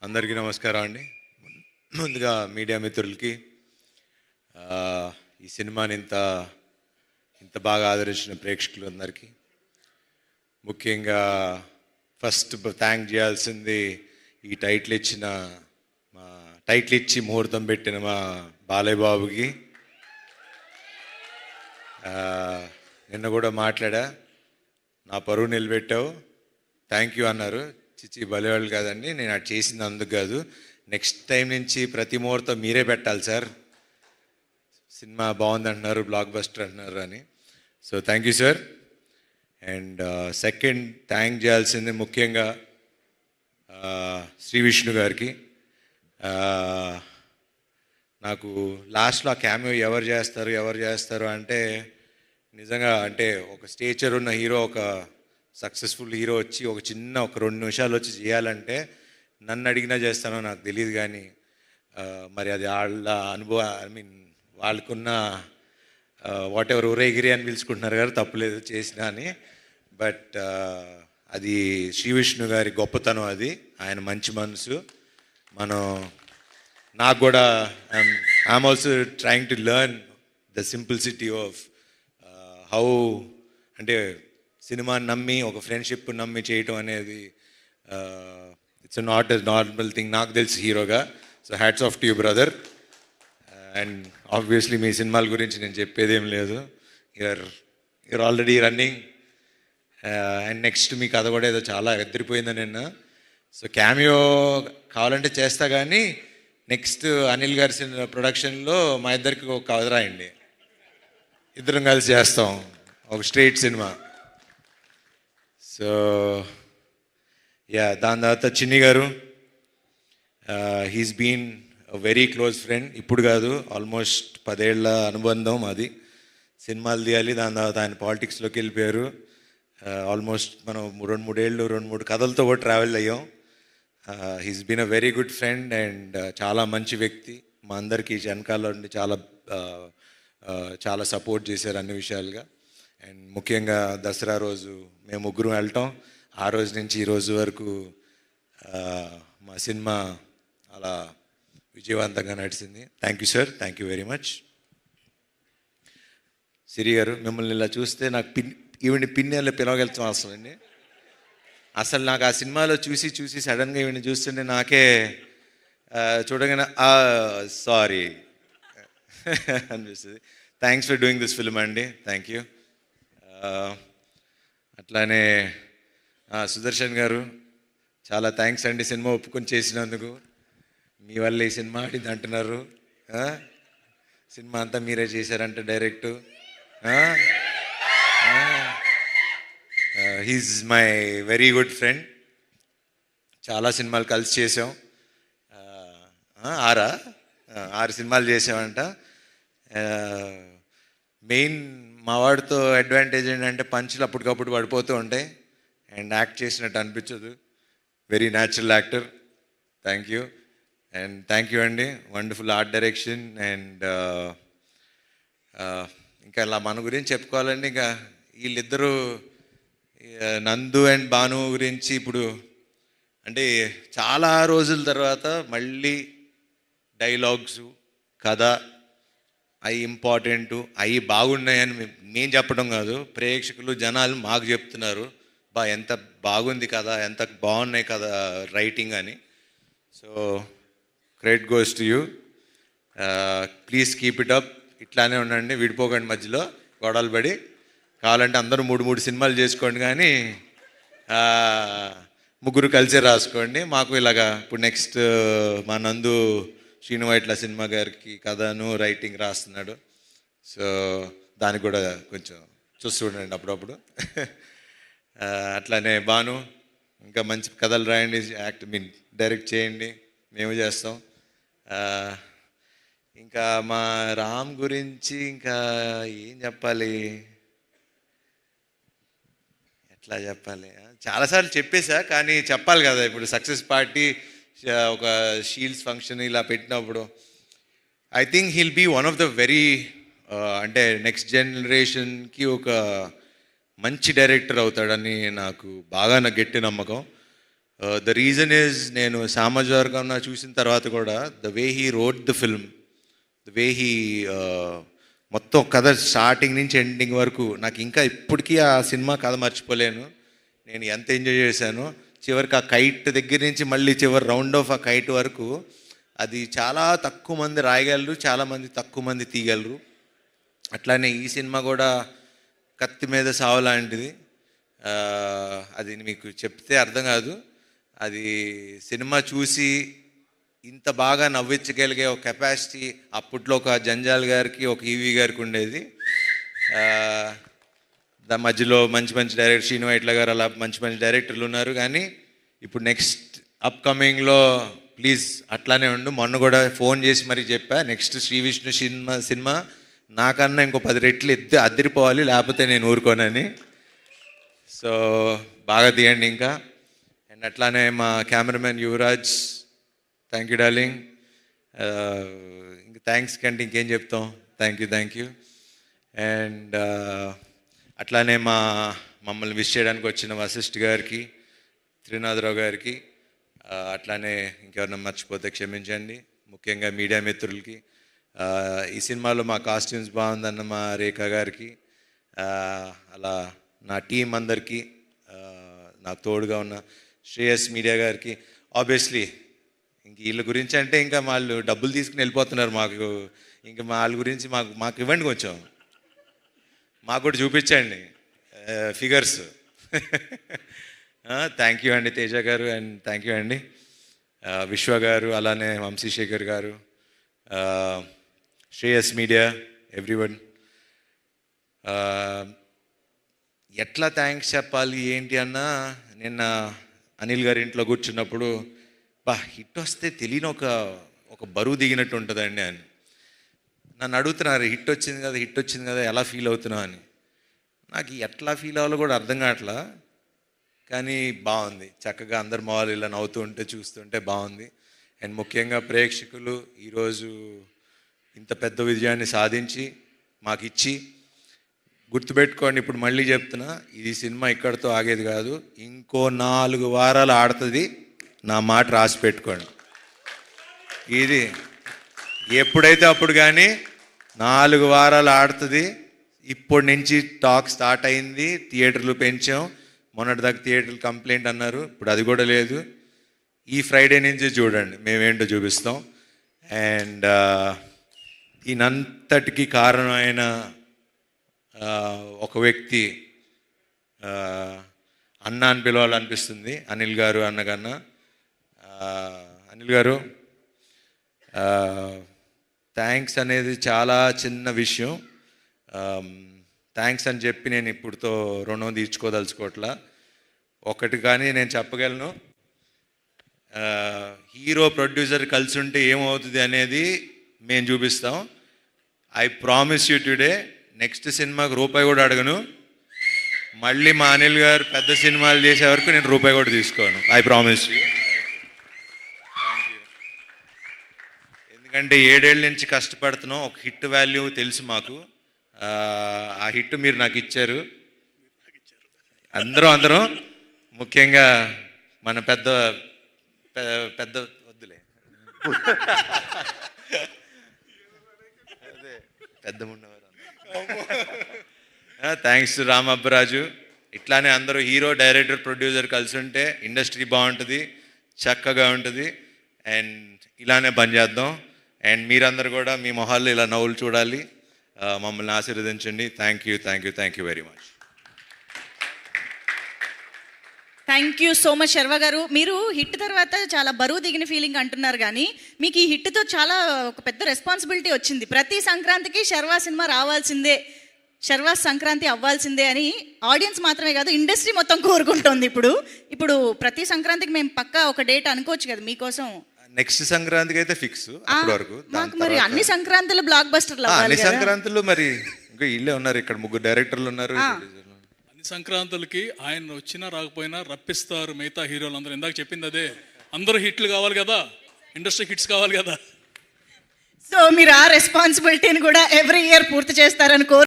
అందరికీ నమస్కారం అండి. ముందుగా మీడియా మిత్రులకి ఈ సినిమాని ఇంత ఇంత బాగా ఆదరించిన ప్రేక్షకులందరికీ ముఖ్యంగా ఫస్ట్ థ్యాంక్ చేయాల్సింది ఈ టైటిల్ ఇచ్చిన మా టైటిల్ ఇచ్చి ముహూర్తం పెట్టిన మా బాలయ్య బాబుకి. నిన్న కూడా మాట్లాడా, నా పరువు నిలబెట్టావు, థ్యాంక్ యూ అన్నారు. చిచ్చి బలివాళ్ళు కాదండి, నేను అది చేసింది అందుకు కాదు, నెక్స్ట్ టైం నుంచి ప్రతి ముహూర్తం మీరే పెట్టాలి సార్, సినిమా బాగుంది అంటున్నారు, బ్లాక్ బస్టర్ అంటున్నారు అని. So thank you sir. And second thank చేయాల్సింది ముఖ్యంగా శ్రీ విష్ణు గారికి. నాకు లాస్ట్లో ఆ క్యామియో ఎవరు చేస్తారు అంటే నిజంగా అంటే ఒక స్టేచర్ ఉన్న హీరో, ఒక సక్సెస్ఫుల్ హీరో వచ్చి ఒక 2 నిమిషాలు వచ్చి చేయాలంటే నన్ను అడిగినా చేస్తానో నాకు తెలియదు. కానీ మరి అది వాళ్ళ అనుభవం, వాళ్ళకున్న వాట్ ఎవర్ ఊరేగిరి అని పిలుచుకుంటున్నారు కదా, తప్పులేదు చేసినా అని. బట్ అది శ్రీ విష్ణు గారి గొప్పతనం, అది ఆయన మంచి మనసు. నాకు కూడా I'm also trying to learn the simplicity of how, అంటే సినిమాని నమ్మి ఒక ఫ్రెండ్షిప్ నమ్మి చేయటం అనేది it's not a normal thing నాకు తెలిసి హీరోగా. So hats off to you brother. And obviously మీ సినిమాల గురించి నేను చెప్పేది ఏం లేదు, you're already running. And next మీ కథ కూడా ఏదో చాలా ఎదిరిపోయిందని నిన్న. సో క్యామియో కావాలంటే చేస్తా, కానీ నెక్స్ట్ అనిల్ గారి ప్రొడక్షన్లో మా ఇద్దరికి ఒక కథ రాయండి, ఇద్దరం కలిసి చేస్తాం ఒక స్ట్రైట్ సినిమా. సో దాని తర్వాత చిన్ని గారు, he's been very close friend. ఇప్పుడు కాదు, ఆల్మోస్ట్ 10 ఏళ్ల అనుబంధం అది. సినిమాలు తీయాలి, దాని తర్వాత ఆయన పాలిటిక్స్లోకి వెళ్ళిపోయారు. ఆల్మోస్ట్ మనం 2-3 ఏళ్ళు 2-3 కథలతో కూడా ట్రావెల్ అయ్యాం. He's been a very good friend and చాలా మంచి వ్యక్తి. మా అందరికీ వెనకాల ఉండి చాలా సపోర్ట్ చేశారు అన్ని విషయాలుగా. అండ్ ముఖ్యంగా దసరా రోజు మేము ముగ్గురు వెళ్ళటం, ఆ రోజు నుంచి ఈ రోజు వరకు మా సినిమా అలా విజయవంతంగా నడిచింది. Thank you sir, thank you very much. Siri గారు, మిమ్మల్ని ఇలా చూస్తే నాకు ఈవిని పిన్నెల్లో పిలవగలుగుతాం అసలు. అసలు నాకు ఆ సినిమాలో చూసి సడన్గా ఈవిని చూస్తుంటే నాకే చూడగానే సారీ అనిపిస్తుంది. Thanks for doing this film అండి, థ్యాంక్ యూ. అట్లానే సుదర్శన్ గారు, చాలా థ్యాంక్స్ అండి సినిమా ఒప్పుకొని చేసినందుకు. మీ వల్ల ఈ సినిమా ఆడింది అంటున్నారు, సినిమా అంతా మీరే చేశారంట direct. He's my very good friend, చాలా సినిమాలు కలిసి చేసాం. 6 సినిమాలు చేసామంట. మెయిన్ మా వాడితో అడ్వాంటేజ్ ఏంటంటే పంచులు అప్పటికప్పుడు పడిపోతూ ఉంటాయి అండ్ యాక్ట్ చేసినట్టు అనిపించదు. Very natural actor, thank you. And thank you అండి, వండర్ఫుల్ ఆర్ట్ డైరెక్షన్. అండ్ ఇంకా ఇలా మన గురించి చెప్పుకోవాలండి, ఇంకా వీళ్ళిద్దరూ నందు అండ్ భాను గురించి ఇప్పుడు అంటే చాలా రోజుల తర్వాత మళ్ళీ డైలాగ్స్, కథ అవి ఇంపార్టెంటు, అవి బాగున్నాయని మేము చెప్పడం కాదు, ప్రేక్షకులు జనాలు మాకు చెప్తున్నారు, ఎంత బాగుంది కదా, ఎంత బాగున్నాయి కదా రైటింగ్ అని. So credit goes to you. Please keep it up, ఇట్లానే ఉండండి, విడిపోకండి, మధ్యలో గొడవలు పడి. కావాలంటే అందరూ 3 సినిమాలు చేసుకోండి, కానీ ముగ్గురు కలిసే రాసుకోండి. మాకు ఇలాగా ఇప్పుడు నెక్స్ట్ మా నందు శ్రీను వైట్ల సినిమా గారికి కథను రైటింగ్ రాస్తున్నాడు. సో దానికి కూడా కొంచెం చూస్తూ ఉండండి అప్పుడప్పుడు. అట్లానే భాను, ఇంకా మంచి కథలు రాయండి, డైరెక్ట్ చేయండి, మేము చేస్తాం. ఇంకా మా రామ్ గురించి ఇంకా ఏం చెప్పాలి, ఎట్లా చెప్పాలి, చాలాసార్లు చెప్పేశా, కానీ చెప్పాలి కదా. ఇప్పుడు సక్సెస్ పార్టీ ఒక షీల్డ్స్ ఫంక్షన్ ఇలా పెట్టినప్పుడు I think he'll be one of the very అంటే నెక్స్ట్ జనరేషన్కి ఒక మంచి డైరెక్టర్ అవుతాడని నాకు గట్టి నమ్మకం. ద రీజన్ ఈజ్ నేను సామాజిక చూసిన తర్వాత కూడా the way he wrote the film, the way he మొత్తం కథ స్టార్టింగ్ నుంచి ఎండింగ్ వరకు నాకు ఇంకా ఇప్పటికీ ఆ సినిమా కథ మర్చిపోలేను. నేను ఎంత ఎంజాయ్ చేశాను. చివరికి ఆ కైట్ దగ్గర నుంచి మళ్ళీ చివరి రౌండ్ ఆఫ్ ఆ కైట్ వరకు అది చాలా తక్కువ మంది రాయగలరు, చాలామంది తక్కువ మంది తీయగలరు. అట్లానే ఈ సినిమా కూడా కత్తి మీద సావు లాంటిది. అది మీకు చెప్తే అర్థం కాదు. అది సినిమా చూసి ఇంత బాగా నవ్వించగలిగే ఒక కెపాసిటీ అప్పట్లో ఒక జంజాల్ గారికి, ఒక ఈవీ గారికి ఉండేది. దాని మధ్యలో మంచి మంచి డైరెక్టర్ శ్రీను వైట్ల గారు అలా మంచి మంచి డైరెక్టర్లు ఉన్నారు. కానీ ఇప్పుడు నెక్స్ట్ అప్కమింగ్లో ప్లీజ్ అట్లానే ఉండు. మొన్న కూడా ఫోన్ చేసి మరీ చెప్పా, నెక్స్ట్ శ్రీ విష్ణు సినిమా నాకన్నా ఇంకో 10 రెట్లు అద్దరిపోవాలి, లేకపోతే నేను ఊరుకోనని. సో బాగా తీయండి ఇంకా. అండ్ అట్లానే మా cameraman Yuvraj, thank you darling. ఇంక థ్యాంక్స్ కంటే ఇంకేం చెప్తాం. Thank you. అండ్ అట్లానే మమ్మల్ని విష్ చేయడానికి వచ్చిన వశిష్ఠ్ గారికి, త్రినాథరావు గారికి, అట్లానే ఇంకెవరన్నా మర్చిపోతే క్షమించండి. ముఖ్యంగా మీడియా మిత్రులకి, ఈ సినిమాలో మా కాస్ట్యూమ్స్ బాగుందన్న మా రేఖ గారికి, అలా నా టీం అందరికీ, నాకు తోడుగా ఉన్న శ్రేయస్ మీడియా గారికి. ఆబ్వియస్లీ ఇంక వీళ్ళ గురించి అంటే ఇంకా వాళ్ళు డబ్బులు తీసుకుని వెళ్ళిపోతున్నారు. మాకు ఇంకా వాళ్ళ గురించి మాకు ఇవ్వండి, కొంచెం మాకు కూడా చూపించండి ఫిగర్స్. థ్యాంక్ యూ అండి తేజ గారు, అండ్ థ్యాంక్ యూ అండి విశ్వ గారు, అలానే వంశీశేఖర్ గారు, శ్రేయస్ మీడియా, ఎవ్రీవన్. ఎట్లా థ్యాంక్స్ చెప్పాలి ఏంటి అన్నా, నిన్న అనిల్ గారి ఇంట్లో కూర్చున్నప్పుడు హిట్ వస్తే తెలియని ఒక బరువు దిగినట్టు ఉంటుందండి అని నన్ను అడుగుతున్నారు. హిట్ వచ్చింది కదా ఎలా ఫీల్ అవుతున్నావు అని. నాకు ఎట్లా ఫీల్ అవ్వాలో కూడా అర్థం కావట్లా. కానీ బాగుంది, చక్కగా అందరు మొహాలు ఇలా నవ్వుతూ ఉంటే చూస్తుంటే బాగుంది. అండ్ ముఖ్యంగా ప్రేక్షకులు ఈరోజు ఇంత పెద్ద విజయాన్ని సాధించి మాకు ఇచ్చి, గుర్తుపెట్టుకోండి, ఇప్పుడు మళ్ళీ చెప్తున్నా, ఇది సినిమా ఇక్కడితో ఆగేది కాదు, ఇంకో 4 వారాలు ఆడుతుంది. నా మాట రాసి పెట్టుకోండి. ఇది ఎప్పుడైతే అప్పుడు కానీ 4 వారాలు ఆడుతుంది. ఇప్పటి నుంచి టాక్ స్టార్ట్ అయింది, థియేటర్లు పెంచాం. మొన్నటిదాకా థియేటర్లు కంప్లైంట్ అన్నారు, ఇప్పుడు అది కూడా లేదు. ఈ ఫ్రైడే నుంచి చూడండి మేమేంటో చూపిస్తాం. అండ్ దీనంతటికి కారణమైన ఒక వ్యక్తి అన్న అని పిలవాలనిపిస్తుంది, అనిల్ గారు అన్నకన్నా. అనిల్ గారు, థ్యాంక్స్ అనేది చాలా చిన్న విషయం. థ్యాంక్స్ అని చెప్పి నేను ఇప్పుడుతో రుణం తీర్చుకోదలుచుకోవట్లా. ఒకటి కానీ నేను చెప్పగలను, హీరో ప్రొడ్యూసర్ కలిసి ఉంటే ఏమవుతుంది అనేది మేము చూపిస్తాం. I promise you today, next సినిమాకి రూపాయి కూడా అడగను. మళ్ళీ మా అనిల్ గారు పెద్ద సినిమాలు చేసే వరకు నేను రూపాయి కూడా తీసుకోను. I promise you. ఎందుకంటే 7 ఏళ్ళ నుంచి కష్టపడుతున్నాం. ఒక హిట్ వాల్యూ తెలుసు మాకు. ఆ హిట్ మీరు నాకు ఇచ్చారు. అందరం ముఖ్యంగా మన పెద్ద వద్దులే, అదే పెద్ద ఉన్నవారు. Thanks to Ramabbaraju. ఇట్లానే అందరూ హీరో, డైరెక్టర్, ప్రొడ్యూసర్ కలిసి ఉంటే ఇండస్ట్రీ బాగుంటుంది, చక్కగా ఉంటుంది. అండ్ ఇలానే పని చేద్దాం. అండ్ మీరందరూ కూడా మీ మొహాల్లో ఇలా నవ్వులు చూడాలి. మమ్మల్ని ఆశీర్వదించండి. Thank you very much. Thank you so much Sharva గారు. మీరు హిట్ తర్వాత చాలా బరువు దిగిన ఫీలింగ్ అంటున్నారు, కానీ మీకు ఈ హిట్తో చాలా ఒక పెద్ద రెస్పాన్సిబిలిటీ వచ్చింది. ప్రతి సంక్రాంతికి శర్వా సినిమా రావాల్సిందే, శర్వా సంక్రాంతి అవ్వాల్సిందే అని ఆడియన్స్ మాత్రమే కాదు, ఇండస్ట్రీ మొత్తం కోరుకుంటోంది. ఇప్పుడు ప్రతి సంక్రాంతికి మేము పక్కా ఒక డేట్ అనుకోవచ్చు కదా మీకోసం. నెక్స్ట్ సంక్రాంతికి అయితే ఫిక్స్. వరకు మాకు మరి అన్ని సంక్రాంతులు బ్లాక్ బస్టర్లు అన్ని సంక్రాంతులు మరి ఇంకా ఇల్లే ఉన్నారు, ఇక్కడ 3 డైరెక్టర్లు ఉన్నారు. అన్ని సంక్రాంతులకి ఆయన వచ్చినా రాకపోయినా రప్పిస్తారు మిగతా హీరోలు అందరూ. ఇందాక చెప్పింది అదే, అందరూ హిట్లు కావాలి కదా, ఇండస్ట్రీ హిట్స్ కావాలి కదా. సో మీరు ఆ రెస్పాన్సిబిలిటీని కూడా ఎవ్రీ ఇయర్ పూర్తి చేస్తారని